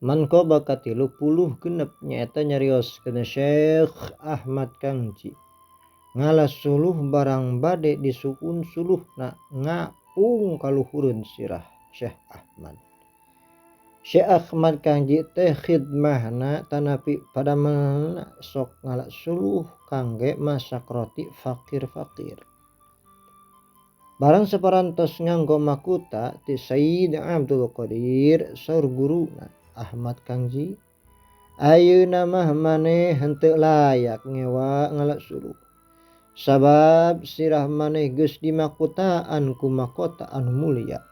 Manqoba katilu puluh genep nyaeta nyarioskeun Syekh Ahmad Kangji ngalas suluh barang bade disuhun suluhna ngapung kaluhureun sirah Syekh Ahmad. Syekh Ahmad Kangji teh khidmahna tanapi padamelna sok ngalas suluh kangge masakroti fakir-fakir. Barang saparantos nganggo makuta ti Sayyid Abdul Qadir saur guruna Ahmad Kangji, ayeuna mah maneh henteu layak ngewa ngalas suluh. Sabab sirah maneh geus dimakutaan ku makota anu mulia.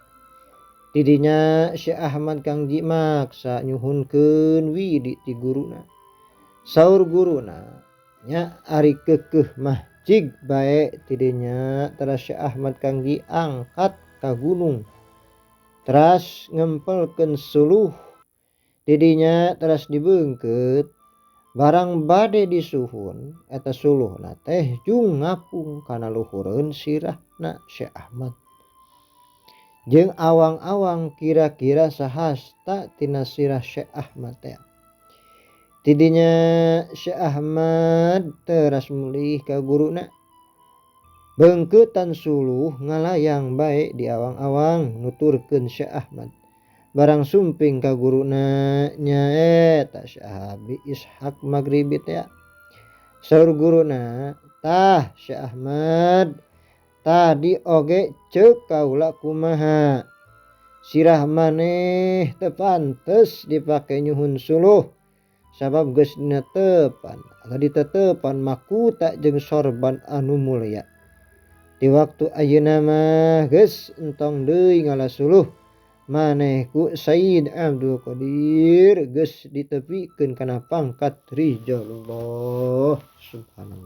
Tidinya Syekh Ahmad Kangji maksa nyuhunkeun widi ti guruna. Saur guruna nya ari keukeuh mah cig bae tidinya teras Syekh Ahmad Kangji angkat ka gunung. Teras ngempelkeun suluh tidinya teras dibeungkeut barang bade disuhun eta suluhna teh jung ngapung kana luhureun sirahna Syekh Ahmad. Jeung awang-awang kira-kira sahasta tina sirah Syekh Ahmad teh. Tidinya Syekh Ahmad teras mulih ka guruna. Beungkeutan suluh ngalayang bae di awang-awang nuturkeun Syekh Ahmad. Barang sumping ka guruna nyaeta Syekh Abi Ishaq Maghribi teh. Saur guruna, "Tah Syekh Ahmad, tadi oge ceuk kaula kumaha? Sirah maneh teu pantes dipake nyuhun suluh sabab geus dinetepan atau ditetepan makuta jeung sorban anu mulia. Di waktu ayeuna mah geus entong deui ngalas suluh maneh ku Sayyid Abdul Qadir geus ditepikeun kana pangkat Rizalullah." Subhanallah.